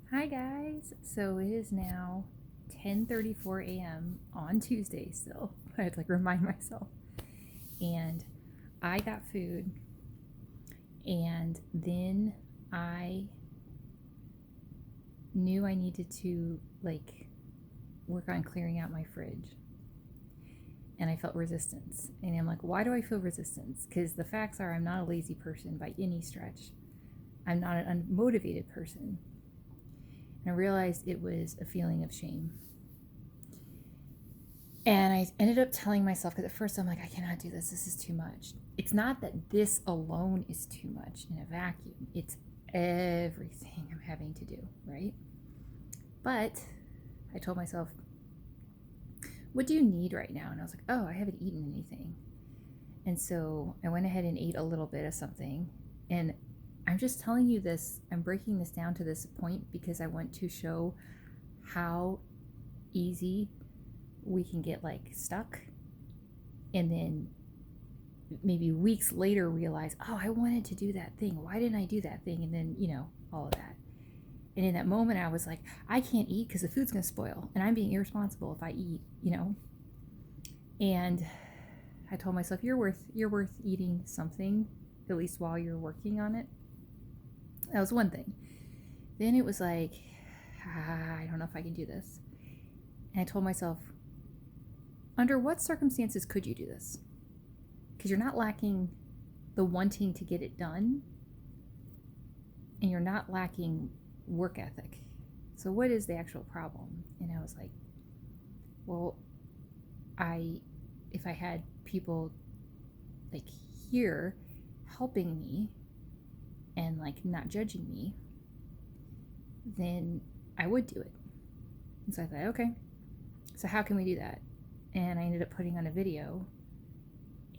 Hi guys. So it is now 10:34 a.m. on Tuesday still. I had to remind myself. And I got food and then I knew I needed to work on clearing out my fridge. And I felt resistance. And I'm like, why do I feel resistance? Because the facts are I'm not a lazy person by any stretch. I'm not an unmotivated person. And I realized it was a feeling of shame. And I ended up telling myself, because at first I'm like, I cannot do this. This is too much. It's not that this alone is too much in a vacuum, it's everything I'm having to do, right? But I told myself, what do you need right now? And I was like, oh, I haven't eaten anything. And so I went ahead and ate a little bit of something. And I'm just telling you this, I'm breaking this down to this point because I want to show how easy we can get stuck and then maybe weeks later realize, oh, I wanted to do that thing. Why didn't I do that thing? And then, all of that. And in that moment, I was like, I can't eat because the food's going to spoil. And I'm being irresponsible if I eat. And I told myself, you're worth eating something, at least while you're working on it. That was one thing. Then it was like, I don't know if I can do this. And I told myself, under what circumstances could you do this? Because you're not lacking the wanting to get it done, and you're not lacking work ethic. So what is the actual problem? And I was like, well, if I had people here helping me and not judging me, then I would do it. And so I thought, okay, so how can we do that? And I ended up putting on a video,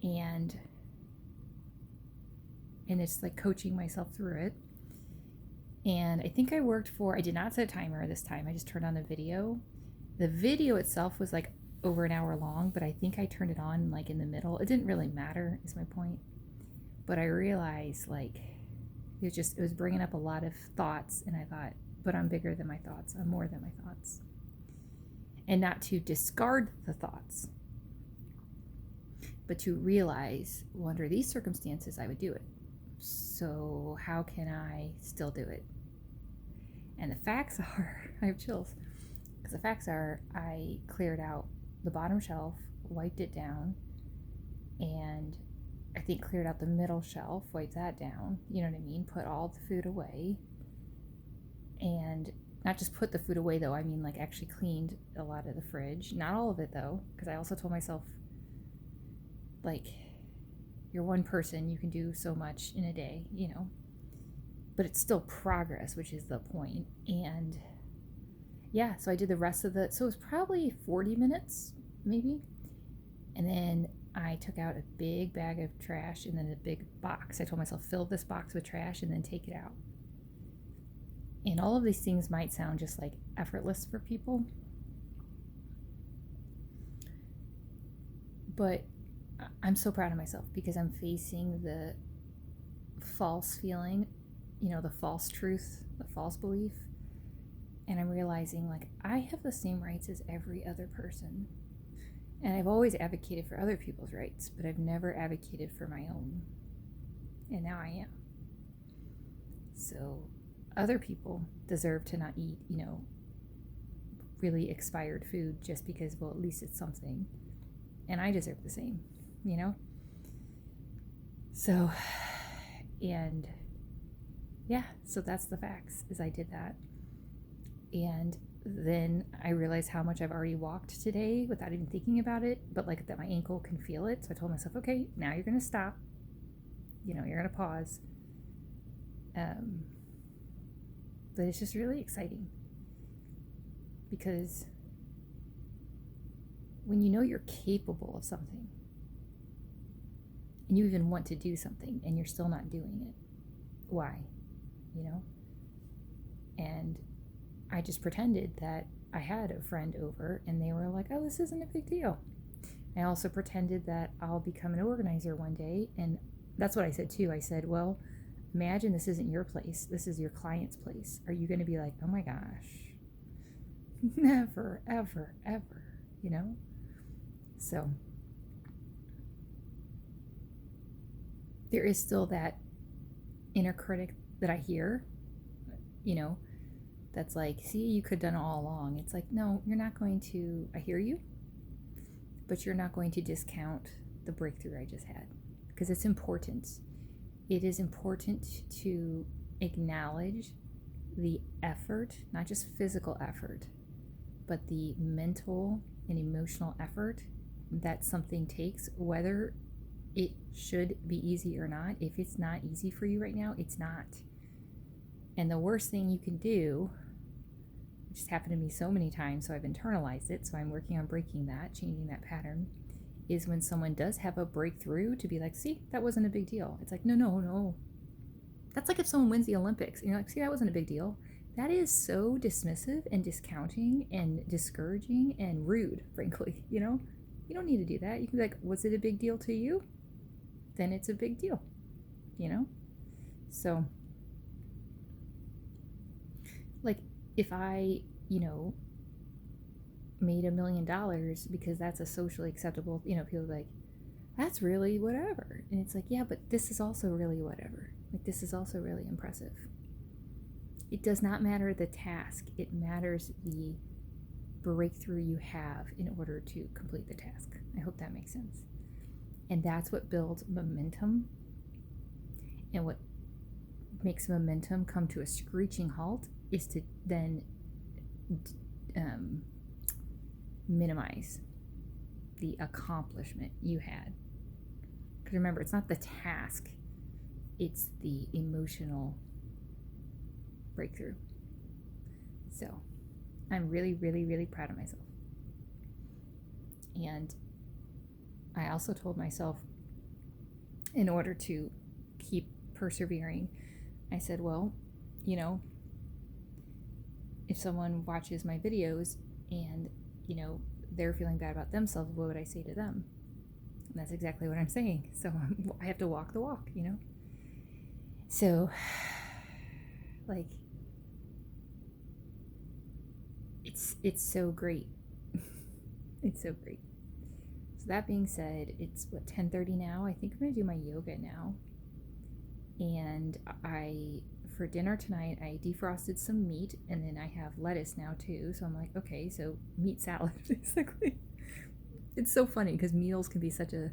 and it's coaching myself through it. And I think I did not set a timer this time. I just turned on the video. The video itself was over an hour long, but I think I turned it on in the middle. It didn't really matter, is my point. But I realized it was bringing up a lot of thoughts, and I thought, but I'm bigger than my thoughts. I'm more than my thoughts. And not to discard the thoughts, but to realize, well, under these circumstances, I would do it. So how can I still do it? And the facts are, I have chills, because the facts are I cleared out the bottom shelf, wiped it down, and I think cleared out the middle shelf, wiped that down, you know what I mean? Put all the food away. And not just put the food away though, I mean actually cleaned a lot of the fridge. Not all of it though, because I also told myself, you're one person, you can do so much in a day, but it's still progress, which is the point. And yeah, so I did the rest of so it was probably 40 minutes maybe. And then I took out a big bag of trash and then a big box. I told myself, fill this box with trash and then take it out. And all of these things might sound just effortless for people, but I'm so proud of myself because I'm facing the false feeling, the false truth, the false belief. And I'm realizing I have the same rights as every other person. And I've always advocated for other people's rights, but I've never advocated for my own. And now I am. So other people deserve to not eat, really expired food just because, well, at least it's something. And I deserve the same, So, and yeah, so that's the facts, is I did that. And then I realized how much I've already walked today without even thinking about it, but that my ankle can feel it. So I told myself, okay, now you're going to stop. You're going to pause. But it's just really exciting because when you know you're capable of something and you even want to do something and you're still not doing it, why? And I just pretended that I had a friend over and they were like, oh, this isn't a big deal. I also pretended that I'll become an organizer one day. And that's what I said too. I said, well, Imagine this isn't your place. This is your client's place. Are you going to be like, oh my gosh, never, ever, ever, you know? So there is still that inner critic that I hear, you know, that's like, see, you could have done it all along. It's like, no, you're not going to, I hear you, but you're not going to discount the breakthrough I just had, because it's important. It is important to acknowledge the effort, not just physical effort, but the mental and emotional effort that something takes, whether it should be easy or not. If it's not easy for you right now, it's not. And the worst thing you can do, which has happened to me so many times, so I've internalized it, so I'm working on breaking that, changing that pattern, is when someone does have a breakthrough, to be like, see, that wasn't a big deal. It's like, no. That's like if someone wins the Olympics and you're like, see, that wasn't a big deal. That is so dismissive and discounting and discouraging and rude, frankly. You know, you don't need to do that. You can be like, was it a big deal to you? Then it's a big deal, you know? So, like, if I, made $1 million because that's a socially acceptable, people are like, that's really whatever. And it's like, yeah, but this is also really whatever. Like, this is also really impressive. It does not matter the task, it matters the breakthrough you have in order to complete the task. I hope that makes sense. And that's what builds momentum, and what makes momentum come to a screeching halt is to then minimize the accomplishment you had. Because remember, it's not the task, it's the emotional breakthrough. So I'm really, really, really proud of myself. And I also told myself, in order to keep persevering, I said, well, if someone watches my videos and, they're feeling bad about themselves, what would I say to them? And that's exactly what I'm saying. So I have to walk the walk, So, like, it's so great. It's so great. So that being said, it's 10:30 now. I think I'm gonna do my yoga now. And for dinner tonight, I defrosted some meat, and then I have lettuce now too. So I'm like, okay, so meat salad, basically. It's so funny because meals can be such a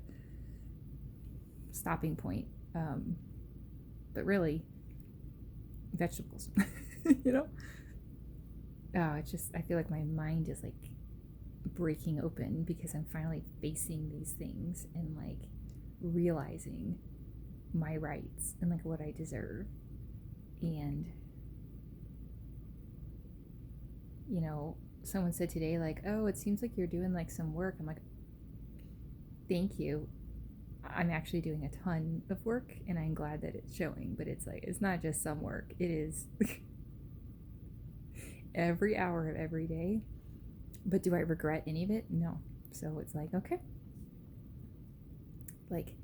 stopping point. But really, vegetables, it's just, I feel like my mind is like breaking open because I'm finally facing these things and like realizing my rights and like what I deserve. And someone said today, like, oh, it seems like you're doing like some work. I'm like, thank you. I'm actually doing a ton of work, and I'm glad that it's showing. But it's like, it's not just some work, it is every hour of every day. But do I regret any of it? No. So it's like, okay, like,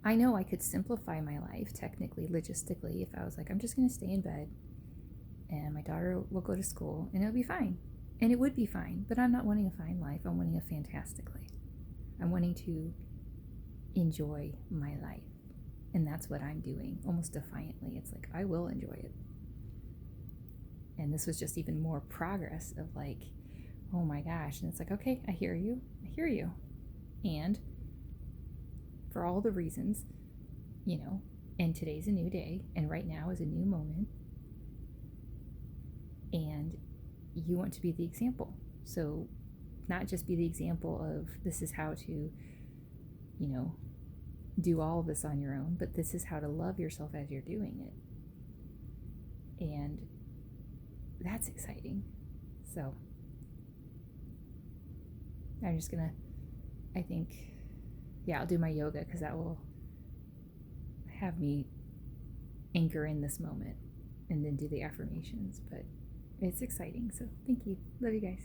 I know I could simplify my life technically, logistically, if I was like, I'm just going to stay in bed and my daughter will go to school and it'll be fine. And it would be fine, but I'm not wanting a fine life. I'm wanting a fantastic life. I'm wanting to enjoy my life. And that's what I'm doing, almost defiantly. It's like, I will enjoy it. And this was just even more progress of like, oh my gosh. And it's like, okay, I hear you. And for all the reasons, and today's a new day, and right now is a new moment, and you want to be the example. So not just be the example of this is how to, do all of this on your own, but this is how to love yourself as you're doing it. And that's exciting. So I'm just gonna, I think, I'll do my yoga because that will have me anchor in this moment and then do the affirmations. But it's exciting. So thank you. Love you guys.